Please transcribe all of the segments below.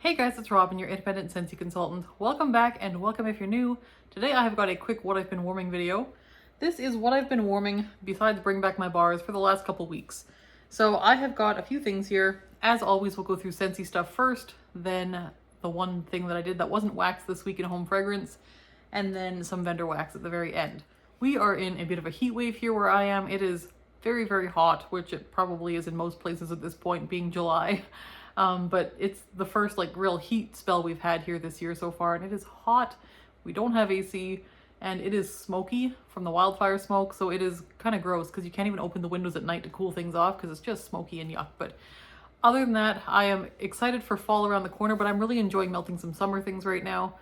Hey guys, it's Robin, your independent Scentsy consultant. Welcome back and welcome if you're new. Today I have got a quick what I've been warming video. This is what I've been warming besides bring back my bars for the last couple weeks. So I have got a few things here. As always, we'll go through Scentsy stuff first, then the one thing that I did that wasn't wax this week in home fragrance, and then some vendor wax at the very end. We are in a bit of a heat wave here where I am. It is very, very hot, which it probably is in most places at this point, being July. But it's the first like real heat spell we've had here this year so far, and it is hot. We don't have AC, and it is smoky from the wildfire smoke, so it is kind of gross because you can't even open the windows at night to cool things off because it's just smoky and yuck. But other than that, I am excited for fall around the corner, but I'm really enjoying melting some summer things right now.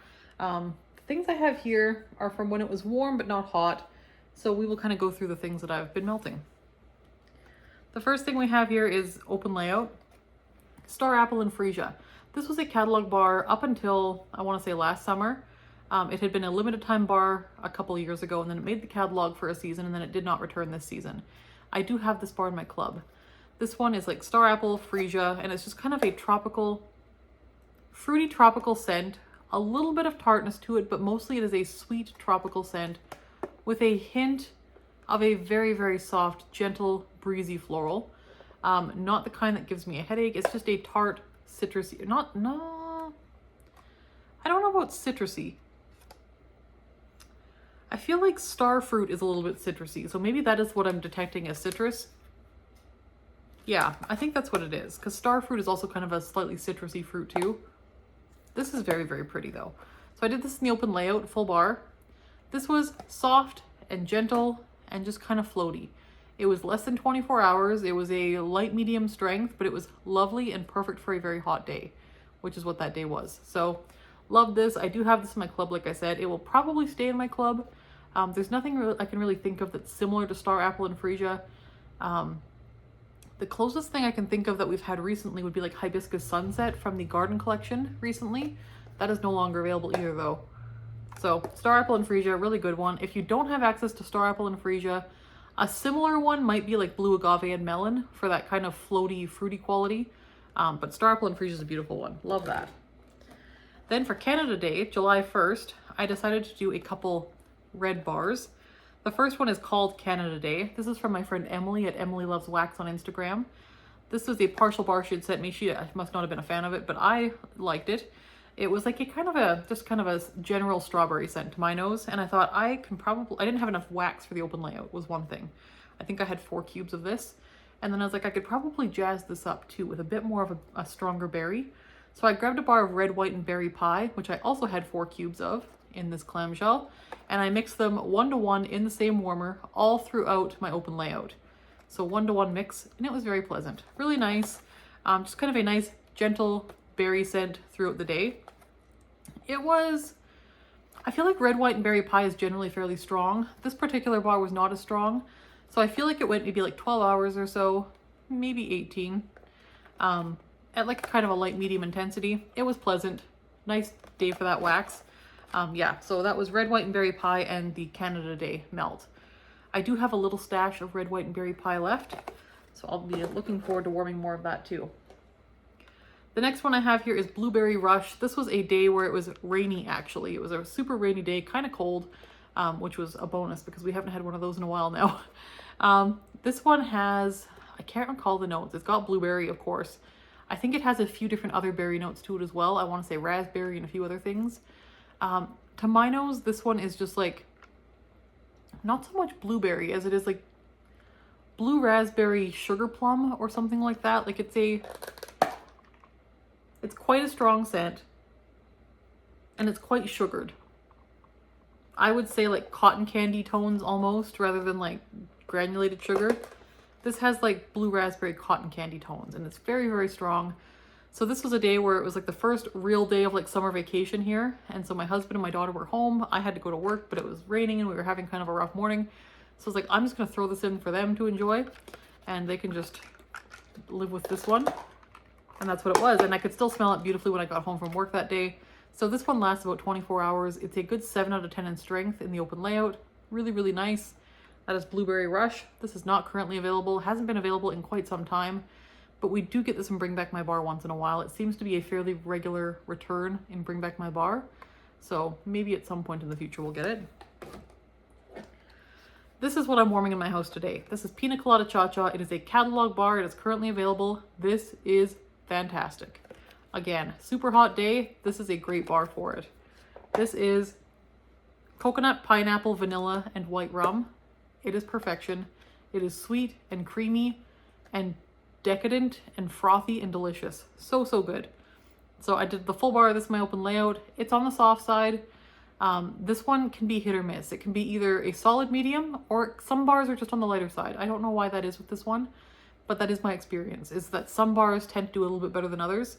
Things I have here are from when it was warm but not hot, so we will kind of go through the things that I've been melting. The first thing we have here is open layout. Star Apple and Freesia. This was a catalog bar up until, I want to say, last summer. It had been a limited time bar a couple years ago, and then it made the catalog for a season, and then it did not return this season. I do have this bar in my club. This one is like Star Apple, Freesia, and it's just kind of a tropical, fruity tropical scent. A little bit of tartness to it, but mostly it is a sweet tropical scent with a hint of a very, very soft, gentle, breezy floral. Not the kind that gives me a headache. It's just a tart, citrusy, no, I don't know about citrusy. I feel like star fruit is a little bit citrusy, so maybe that is what I'm detecting as citrus. Yeah, I think that's what it is, because star fruit is also kind of a slightly citrusy fruit too. This is very, very pretty though. So I did this in the open layout, full bar. This was soft and gentle and just kind of floaty. It was less than 24 hours. It was a light medium strength, but it was lovely and perfect for a very hot day, which is what that day was. So love this. I do have this in my club, like I said. It will probably stay in my club. There's nothing I can really think of that's similar to Star Apple and Freesia. The closest thing I can think of that we've had recently would be like Hibiscus Sunset from the Garden Collection recently. That is no longer available either though. So Star Apple and Freesia, really good one. If you don't have access to Star Apple and Freesia, a similar one might be like Blue Agave and Melon for that kind of floaty, fruity quality. But Star Apple and Freesia is a beautiful one. Love that. Then for Canada Day, July 1st, I decided to do a couple red bars. The first one is called Canada Day. This is from my friend Emily at Emily Loves Wax on Instagram. This was a partial bar she had sent me. She must not have been a fan of it, but I liked it. It was like just kind of a general strawberry scent to my nose. And I thought I didn't have enough wax for the open layout was one thing. I think I had 4 cubes of this. And then I was like, I could probably jazz this up too with a bit more of a stronger berry. So I grabbed a bar of red, white, and berry pie, which I also had 4 cubes of in this clamshell. And I mixed them 1-to-1 in the same warmer all throughout my open layout. So 1-to-1 mix, and it was very pleasant. Really nice. Just kind of a nice, gentle berry scent throughout the day. I feel like red, white, and berry pie is generally fairly strong. This particular bar was not as strong. So I feel like it went maybe like 12 hours or so, maybe 18, at like kind of a light medium intensity. It was pleasant. Nice day for that wax. Yeah, so that was red, white, and berry pie and the Canada Day melt. I do have a little stash of red, white, and berry pie left. So I'll be looking forward to warming more of that too. The next one I have here is Blueberry Rush. This was a day where it was rainy, actually. It was a super rainy day, kind of cold, which was a bonus because we haven't had one of those in a while now. This one has, I can't recall the notes. It's got blueberry, of course. I think it has a few different other berry notes to it as well. I want to say raspberry and a few other things. To my nose, this one is just like, not so much blueberry as it is like blue raspberry sugar plum or something like that. Like it's quite a strong scent, and it's quite sugared. I would say like cotton candy tones almost, rather than like granulated sugar. This has like blue raspberry cotton candy tones, and it's very, very strong. So this was a day where it was like the first real day of like summer vacation here. And so my husband and my daughter were home. I had to go to work, but it was raining and we were having kind of a rough morning. So I was like, I'm just going to throw this in for them to enjoy, and they can just live with this one. And that's what it was. And I could still smell it beautifully when I got home from work that day. So this one lasts about 24 hours. It's a good 7 out of 10 in strength in the open layout. Really, really nice. That is Blueberry Rush. This is not currently available. Hasn't been available in quite some time. but we do get this in Bring Back My Bar once in a while. It seems to be a fairly regular return in Bring Back My Bar, so maybe at some point in the future we'll get it. This is what I'm warming in my house today. This is Pina Colada Cha-Cha. It is a catalog bar. It is currently available. This is fantastic. Again, super hot day. This is a great bar for it. This is coconut, pineapple, vanilla, and white rum. It is perfection. It is sweet and creamy and decadent and frothy and delicious. So, so good. So I did the full bar. This is my open layout. It's on the soft side. This one can be hit or miss. It can be either a solid medium or some bars are just on the lighter side. I don't know why that is with this one, but that is my experience, is that some bars tend to do a little bit better than others.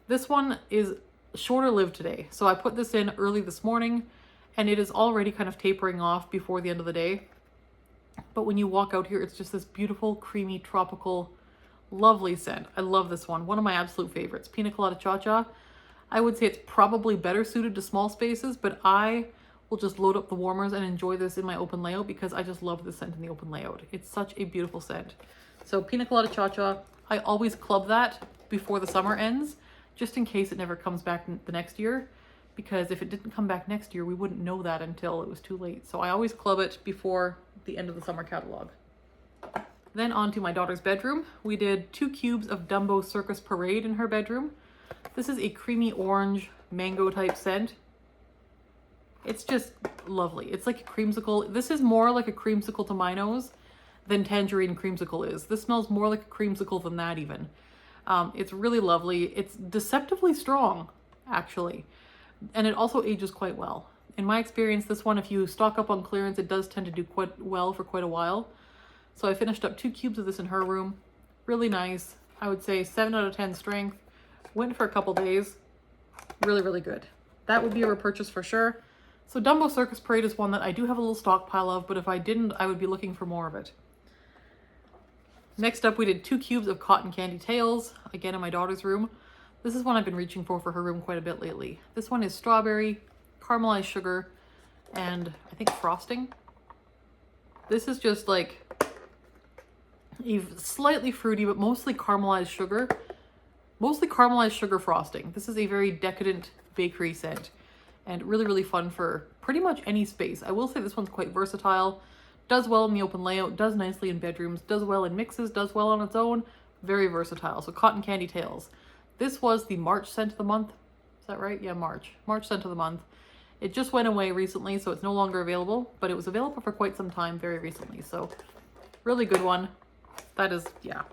This one is shorter lived today. So I put this in early this morning and it is already kind of tapering off before the end of the day. But when you walk out here, it's just this beautiful, creamy, tropical, lovely scent. I love this one. One of my absolute favorites, Pina Colada Cha-Cha. I would say it's probably better suited to small spaces, but I will just load up the warmers and enjoy this in my open layout because I just love the scent in the open layout. It's such a beautiful scent. So Pina Colada Cha-Cha, I always club that before the summer ends, just in case it never comes back the next year, because if it didn't come back next year, we wouldn't know that until it was too late. So I always club it before the end of the summer catalog. Then on to my daughter's bedroom. We did 2 cubes of Dumbo Circus Parade in her bedroom. This is a creamy orange mango type scent. It's just lovely. It's like a creamsicle. This is more like a creamsicle to my nose than tangerine creamsicle is. This smells more like a creamsicle than that even. It's really lovely. It's deceptively strong, actually. And it also ages quite well. In my experience, this one, if you stock up on clearance, it does tend to do quite well for quite a while. So I finished up 2 cubes of this in her room. Really nice. I would say 7 out of 10 strength. Went for a couple days. Really, really good. That would be a repurchase for sure. So Dumbo Circus Parade is one that I do have a little stockpile of, but if I didn't, I would be looking for more of it. Next up, we did 2 cubes of Cotton Candy Tails, again in my daughter's room. This is one I've been reaching for her room quite a bit lately. This one is strawberry, caramelized sugar, and I think frosting. This is just like a slightly fruity, but mostly caramelized sugar. Mostly caramelized sugar frosting. This is a very decadent bakery scent and really, really fun for pretty much any space. I will say this one's quite versatile. Does well in the open layout, does nicely in bedrooms, does well in mixes, does well on its own. Very versatile. So Cotton Candy Tails. This was the March scent of the month. Is that right? Yeah, March. March scent of the month. It just went away recently, so it's no longer available, but it was available for quite some time very recently. So really good one. That is, yeah.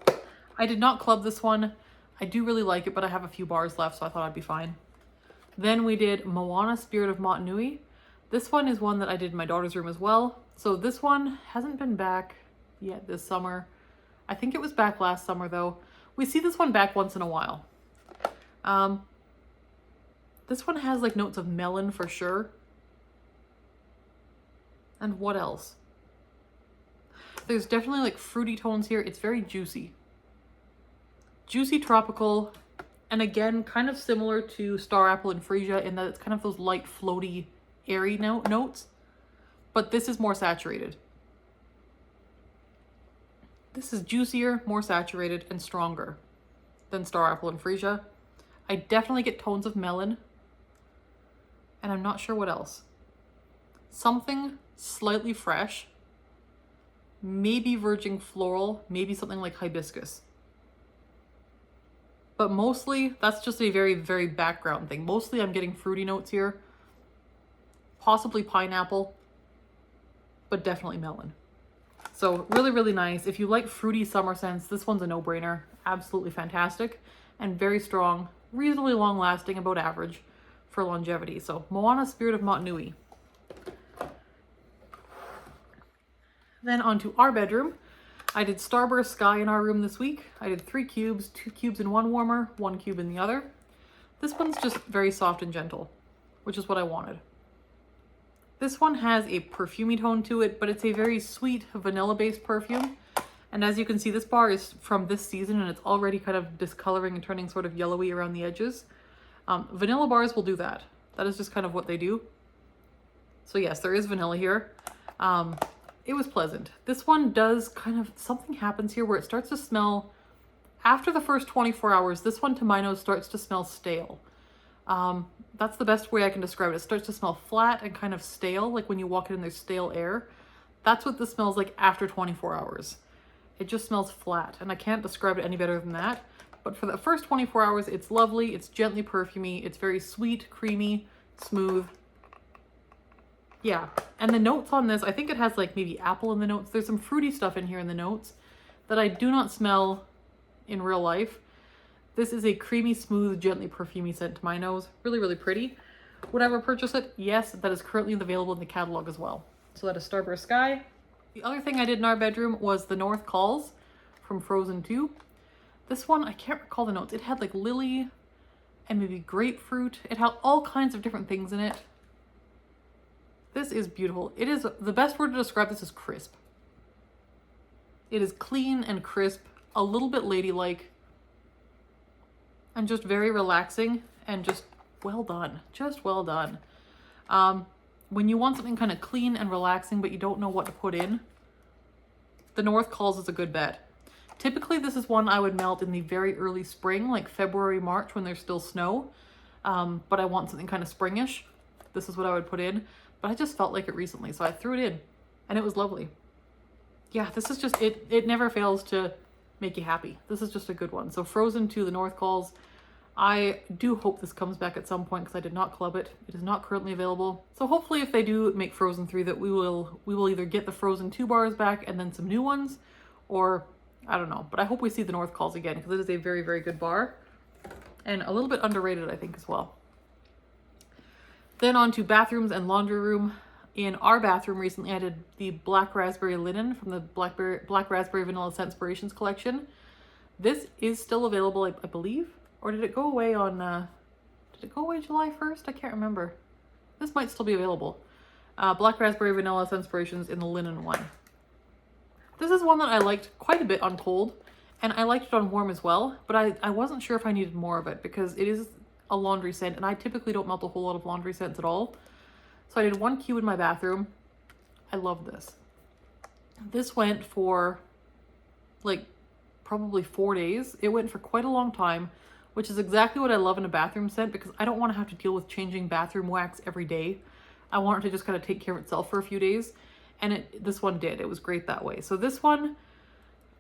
I did not club this one. I do really like it, but I have a few bars left, so I thought I'd be fine. Then we did Moana Spirit of Motunui. This one is one that I did in my daughter's room as well. So this one hasn't been back yet this summer. I think it was back last summer though. We see this one back once in a while. This one has like notes of melon for sure. And what else? There's definitely like fruity tones here. It's very juicy. Juicy tropical. And again, kind of similar to Star Apple and Freesia in that it's kind of those light, floaty, airy notes. But this is more saturated. This is juicier, more saturated, and stronger than Star Apple and Freesia. I definitely get tones of melon. And I'm not sure what else. Something slightly fresh. Maybe verging floral. Maybe something like hibiscus. But mostly, that's just a very, very background thing. Mostly I'm getting fruity notes here. Possibly pineapple. But definitely melon. So really, really nice. If you like fruity summer scents, this one's a no-brainer. Absolutely fantastic. And very strong. Reasonably long-lasting, about average for longevity. So Moana Spirit of Motunui. Then onto our bedroom. I did Starburst Sky in our room this week. I did 3 cubes, 2 cubes in one warmer, 1 cube in the other. This one's just very soft and gentle, which is what I wanted. This one has a perfumey tone to it, but it's a very sweet vanilla-based perfume. And as you can see, this bar is from this season and it's already kind of discoloring and turning sort of yellowy around the edges. Vanilla bars will do that. That is just kind of what they do. So yes, there is vanilla here. It was pleasant. This one does kind of, something happens here where it starts to smell After the first 24 hours, this one to my nose starts to smell stale. That's the best way I can describe it. It starts to smell flat and kind of stale, like when you walk in and there's stale air. That's what this smells like after 24 hours. It just smells flat, and I can't describe it any better than that. But for the first 24 hours, it's lovely, it's gently perfumey, it's very sweet, creamy, smooth. Yeah, and the notes on this, I think it has like maybe apple in the notes. There's some fruity stuff in here in the notes that I do not smell in real life. This is a creamy, smooth, gently perfumey scent to my nose. Really, really pretty. Would I ever purchase it? Yes, that is currently available in the catalog as well. So that is Starburst Sky. The other thing I did in our bedroom was the North Calls from Frozen 2. This one, I can't recall the notes. It had like lily and maybe grapefruit. It had all kinds of different things in it. This is beautiful. It is, the best word to describe this is crisp. It is clean and crisp, a little bit ladylike, and just very relaxing and just well done. Just well done. When you want something kind of clean and relaxing, but you don't know what to put in, the North Calls is a good bet. Typically, this is one I would melt in the very early spring, like February, March, when there's still snow. But I want something kind of springish. This is what I would put in. But I just felt like it recently, so I threw it in. And it was lovely. Yeah, this is just, it never fails to make you happy. This is just a good one. So Frozen 2, the North Calls. I do hope this comes back at some point because I did not club it. It is not currently available. So hopefully if they do make Frozen 3, that we will either get the Frozen 2 bars back and then some new ones, or I don't know. But I hope we see the North Calls again because it is a very, very good bar and a little bit underrated, I think, as well. Then on to bathrooms and laundry room. In our bathroom recently, I did the Black Raspberry Linen from the Black Raspberry Vanilla Scentspirations collection. This is still available, I believe. Or did it go away on, did it go away July 1st? I can't remember. This might still be available. Black Raspberry Vanilla Scentspirations in the linen one. This is one that I liked quite a bit on cold, and I liked it on warm as well, but I wasn't sure if I needed more of it because it is a laundry scent, and I typically don't melt a whole lot of laundry scents at all. So I did 1 cube in my bathroom. I love this. This went for like probably 4 days. It went for quite a long time, which is exactly what I love in a bathroom scent because I don't want to have to deal with changing bathroom wax every day. I want it to just kind of take care of itself for a few days. And this one did. It was great that way. So this one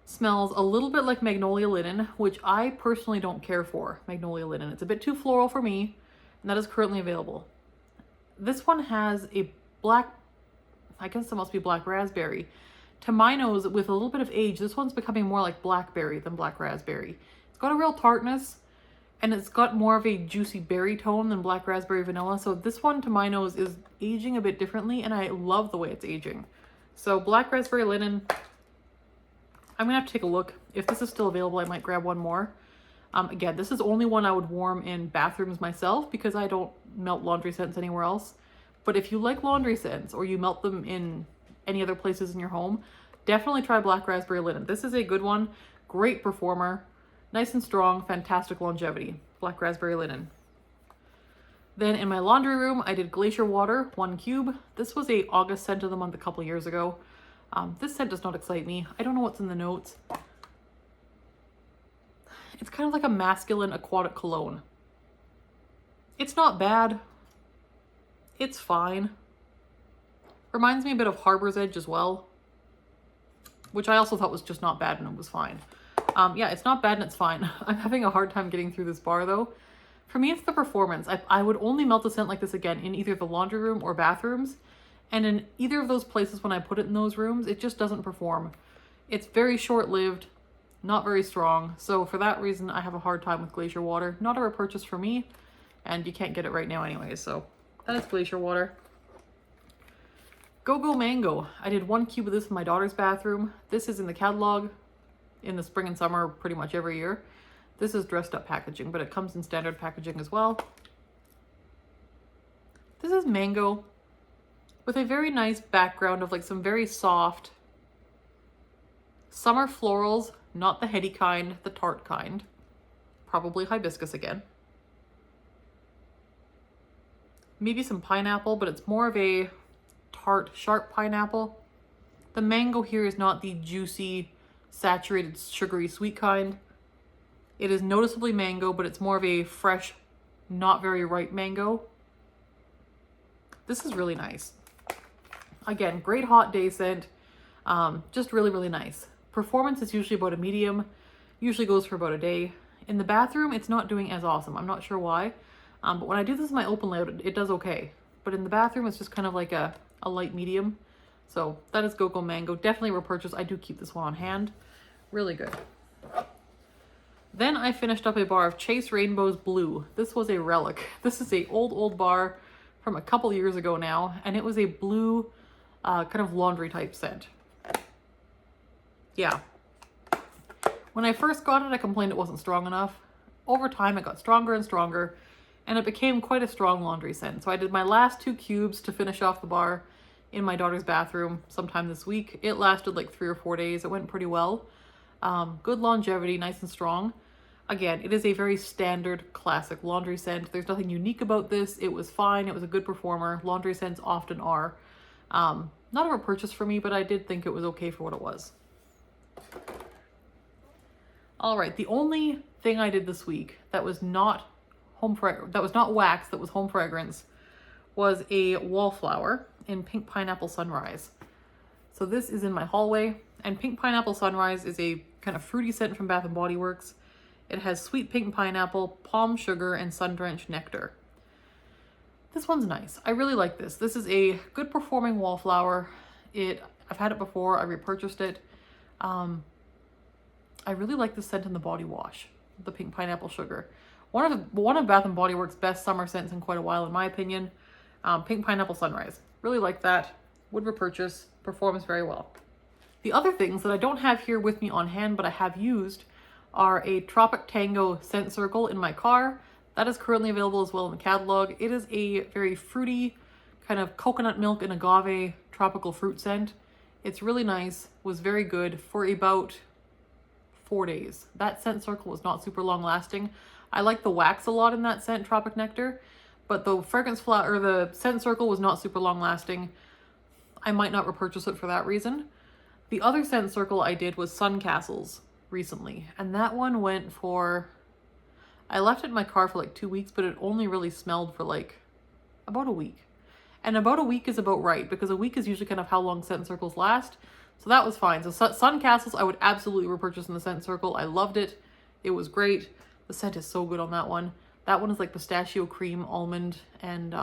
smells a little bit like Magnolia Linen, which I personally don't care for, Magnolia Linen. It's a bit too floral for me, and that is currently available. This one has a black, I guess it must be black raspberry. To my nose, with a little bit of age, this one's becoming more like blackberry than black raspberry. It's got a real tartness, and it's got more of a juicy berry tone than black raspberry vanilla. So this one, to my nose, is aging a bit differently, and I love the way it's aging. So Black Raspberry Linen, I'm gonna have to take a look. If this is still available, I might grab one more. Again, this is only one I would warm in bathrooms myself because I don't melt laundry scents anywhere else. But if you like laundry scents or you melt them in any other places in your home, definitely try Black Raspberry Linen. This is a good one, great performer, nice and strong, fantastic longevity. Black Raspberry Linen. Then in my laundry room, I did Glacier Water, 1 cube. This was a August scent of the month a couple years ago. This scent does not excite me. I don't know what's in the notes. It's kind of like a masculine aquatic cologne. It's not bad. It's fine. Reminds me a bit of Harbor's Edge as well, which I also thought was just not bad and it was fine. Yeah, it's not bad and it's fine. I'm having a hard time getting through this bar though. For me, it's the performance. I would only melt a scent like this again in either the laundry room or bathrooms. And in either of those places when I put it in those rooms, it just doesn't perform. It's very short-lived, not very strong. So for that reason, I have a hard time with Glacier Water. Not a repurchase for me, and you can't get it right now anyways. So that is Glacier Water. Go Go Mango. I did 1 cube of this in my daughter's bathroom. This is in the catalog in the spring and summer pretty much every year. This is dressed up packaging, but it comes in standard packaging as well. This is mango with a very nice background of like some very soft summer florals, not the heady kind, the tart kind. Probably hibiscus again. Maybe some pineapple, but it's more of a tart, sharp pineapple. The mango here is not the juicy, saturated, sugary, sweet kind. It is noticeably mango, but it's more of a fresh, not very ripe mango. This is really nice. Again, great hot day scent. Just really, really nice. Performance is usually about a medium, usually goes for about a day. In the bathroom, it's not doing as awesome. I'm not sure why. But when I do this in my open layout, it does okay. But in the bathroom, it's just kind of like a light medium. So that is Go-Go Mango. Definitely repurchase. I do keep this one on hand. Really good. Then I finished up a bar of Chase Rainbow's Blue. This was a relic. This is a old bar from a couple years ago now. And it was a blue kind of laundry type scent. Yeah. When I first got it, I complained it wasn't strong enough. Over time, it got stronger and stronger, and it became quite a strong laundry scent. So I did my last 2 cubes to finish off the bar in my daughter's bathroom sometime this week. It lasted like 3 or 4 days. It went pretty well. Good longevity, nice and strong. Again, it is a very standard classic laundry scent. There's nothing unique about this. It was fine. It was a good performer. Laundry scents often are. Not a repurchase for me, but I did think it was okay for what it was. All right, the only thing I did this week that was not wax, that was home fragrance, was a wallflower in Pink Pineapple Sunrise. So this is in my hallway, and Pink Pineapple Sunrise is a kind of fruity scent from Bath & Body Works. It has sweet pink pineapple, palm sugar, and sun-drenched nectar. This one's nice. I really like this. This is a good performing wallflower. I've had it before. I repurchased it. I really like the scent in the body wash, the pink pineapple sugar. One of Bath & Body Works' best summer scents in quite a while, in my opinion. Pink Pineapple Sunrise. Really like that. Would repurchase. Performs very well. The other things that I don't have here with me on hand, but I have used, are a Tropic Tango scent circle in my car. That is currently available as well in the catalog. It is a very fruity, kind of coconut milk and agave tropical fruit scent. It's really nice. Was very good for about 4 days. That scent circle was not super long lasting. I like the wax a lot in that scent, Tropic Nectar, but the fragrance flower or the scent circle was not super long lasting. I might not repurchase it for that reason. The other scent circle I did was Sun Castles recently, and that one went for, I left it in my car for like 2 weeks, but it only really smelled for like about a week. And about a week is about right, because a week is usually kind of how long scent circles last. So that was fine. So Sun Castles, I would absolutely repurchase in the scent circle. I loved it. It was great. The scent is so good on that one. That one is like pistachio cream, almond, and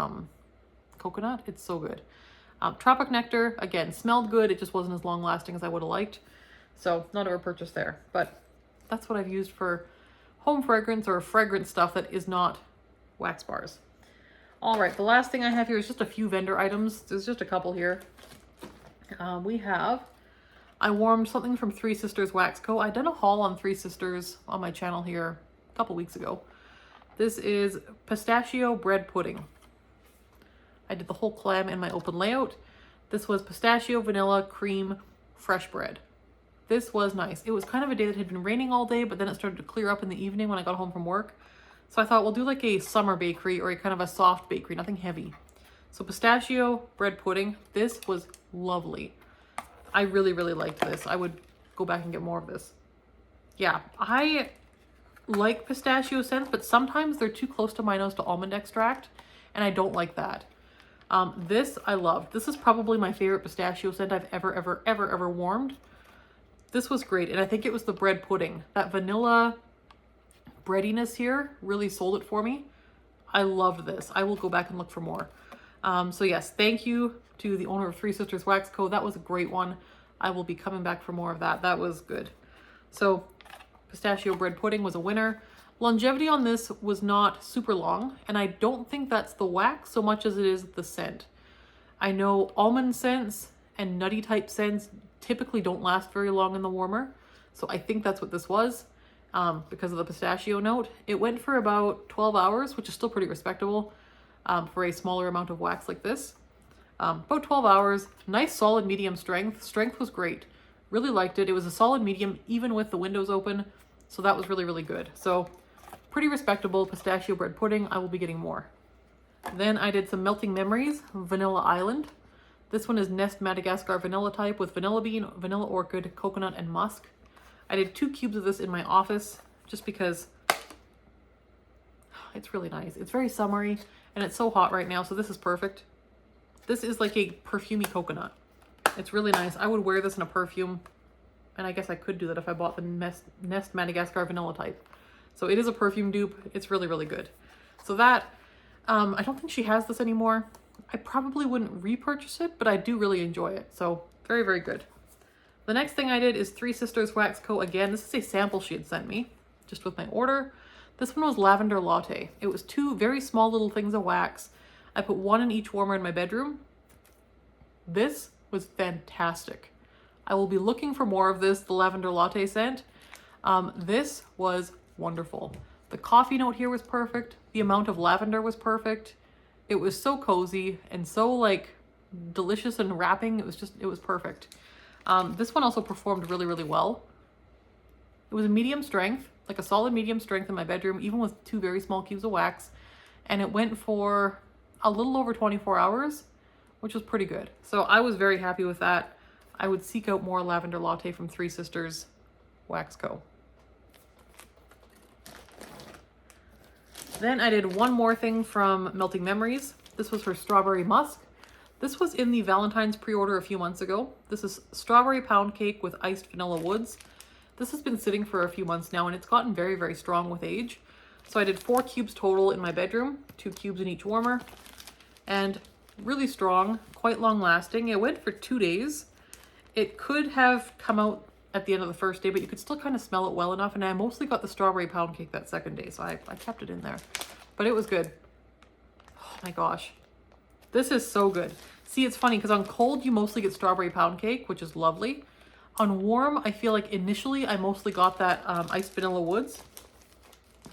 coconut. It's so good. Tropic Nectar, again, smelled good. It just wasn't as long lasting as I would have liked. So not a repurchase there. But that's what I've used for home fragrance or fragrance stuff that is not wax bars. All right, the last thing I have here is just a few vendor items. There's just a couple here. I warmed something from Three Sisters Wax Co. I did a haul on Three Sisters on my channel here a couple weeks ago. This is pistachio bread pudding. I did the whole clam in my open layout. This was pistachio, vanilla, cream, fresh bread. This was nice. It was kind of a day that had been raining all day, but then it started to clear up in the evening when I got home from work. So I thought we'll do like a summer bakery or a kind of a soft bakery, nothing heavy. So pistachio bread pudding. This was lovely. I really, really liked this. I would go back and get more of this. Yeah, I like pistachio scents, but sometimes they're too close to my nose to almond extract, and I don't like that. This I loved. This is probably my favorite pistachio scent I've ever warmed. This was great, and I think it was the bread pudding. That vanilla breadiness here really sold it for me. I loved this. I will go back and look for more. So yes, thank you to the owner of Three Sisters Wax Co. That was a great one. I will be coming back for more of that. That was good. So pistachio bread pudding was a winner. Longevity on this was not super long, and I don't think that's the wax so much as it is the scent. I know almond scents and nutty type scents typically don't last very long in the warmer, so I think that's what this was because of the pistachio note. It went for about 12 hours, which is still pretty respectable for a smaller amount of wax like this. About 12 hours, nice solid medium strength. Strength was great. Really liked it. It was a solid medium even with the windows open, so that was really, really good. So pretty respectable pistachio bread pudding. I will be getting more. Then I did some Melting Memories Vanilla Island. This one is Nest Madagascar vanilla type with vanilla bean, vanilla orchid, coconut, and musk. I did 2 cubes of this in my office just because It's really nice. It's very summery and it's so hot right now, so this is perfect. This is like a perfumey coconut. It's really nice. I would wear this in a perfume, and I guess I could do that if I bought the Nest Madagascar vanilla type. So it is a perfume dupe. It's really, really good. So that, I don't think she has this anymore. I probably wouldn't repurchase it, but I do really enjoy it. So very, very good. The next thing I did is Three Sisters Wax Co. Again, this is a sample she had sent me just with my order. This one was Lavender Latte. It was 2 very small little things of wax. I put 1 in each warmer in my bedroom. This was fantastic. I will be looking for more of this, the Lavender Latte scent. This was wonderful. The coffee note here was perfect. The amount of lavender was perfect. It was so cozy and so like delicious and wrapping. It was perfect. This one also performed really, really well. It was a medium strength, like a solid medium strength in my bedroom, even with 2 very small cubes of wax. And it went for a little over 24 hours, which was pretty good. So I was very happy with that. I would seek out more Lavender Latte from Three Sisters Wax Co. Then I did one more thing from Melting Memories. This was her Strawberry Musk. This was in the Valentine's pre-order a few months ago. This is strawberry pound cake with iced vanilla woods. This has been sitting for a few months now and it's gotten very, very strong with age. So I did 4 cubes total in my bedroom, 2 cubes in each warmer, and really strong, quite long lasting. It went for 2 days. It could have come out at the end of the first day, but you could still kind of smell it well enough. And I mostly got the strawberry pound cake that second day, so I kept it in there. But it was good. Oh my gosh. This is so good. See, it's funny because on cold, you mostly get strawberry pound cake, which is lovely. On warm, I feel like initially I mostly got that iced vanilla woods,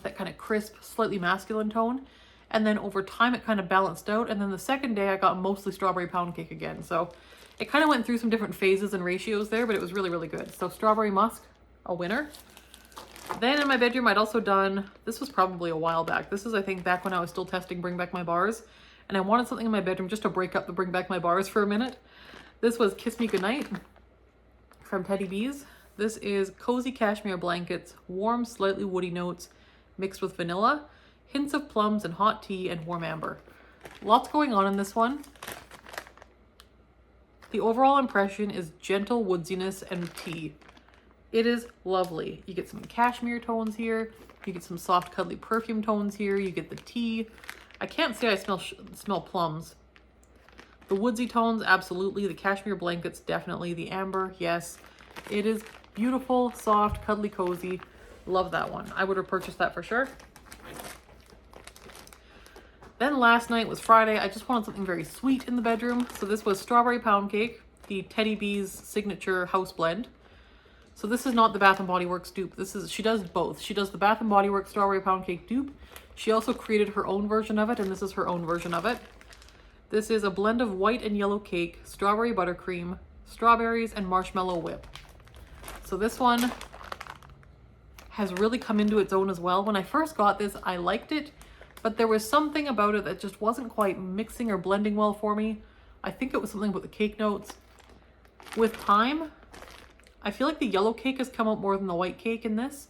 that kind of crisp, slightly masculine tone. And then over time, it kind of balanced out. And then the second day, I got mostly strawberry pound cake again. So it kind of went through some different phases and ratios there, but it was really, really good. So Strawberry Musk, a winner. Then in my bedroom, I'd also done, this was probably a while back. This is, I think, back when I was still testing Bring Back My Bars. And I wanted something in my bedroom just to break up the Bring Back My Bars for a minute. This was Kiss Me Goodnight from Teddy Bees. This is cozy cashmere blankets, warm, slightly woody notes mixed with vanilla, hints of plums and hot tea and warm amber. Lots going on in this one. The overall impression is gentle woodsiness and tea. It is lovely. You get some cashmere tones here. You get some soft, cuddly perfume tones here. You get the tea. I can't say I smell plums. The woodsy tones, absolutely. The cashmere blankets, definitely. The amber, yes. It is beautiful, soft, cuddly, cozy. Love that one. I would repurchase that for sure. Then last night was Friday. I just wanted something very sweet in the bedroom. So this was Strawberry Pound Cake, the Teddy Bees signature house blend. So this is not the Bath & Body Works dupe. She does both. She does the Bath & Body Works Strawberry Pound Cake dupe. She also created her own version of it, and this is her own version of it. This is a blend of white and yellow cake, strawberry buttercream, strawberries, and marshmallow whip. So this one has really come into its own as well. When I first got this, I liked it, but there was something about it that just wasn't quite mixing or blending well for me. I think it was something with the cake notes. With time, I feel like the yellow cake has come out more than the white cake in this,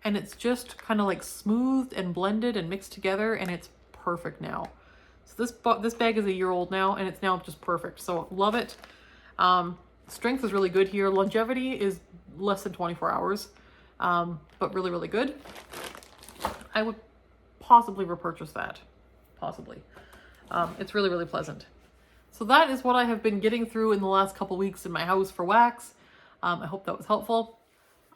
and it's just kind of like smoothed and blended and mixed together, and it's perfect now. So this bag is a year old now, and it's now just perfect. So love it. Strength is really good here. Longevity is less than 24 hours, but really, really good. I would possibly repurchase that. Possibly. It's really, really pleasant. So that is what I have been getting through in the last couple weeks in my house for wax. I hope that was helpful.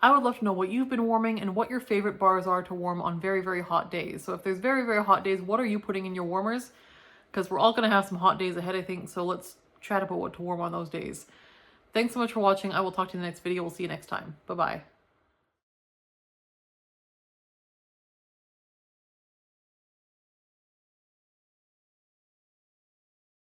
I would love to know what you've been warming and what your favorite bars are to warm on very, very hot days. So if there's very, very hot days, what are you putting in your warmers? Because we're all going to have some hot days ahead, I think. So let's chat about what to warm on those days. Thanks so much for watching. I will talk to you in the next video. We'll see you next time. Bye-bye.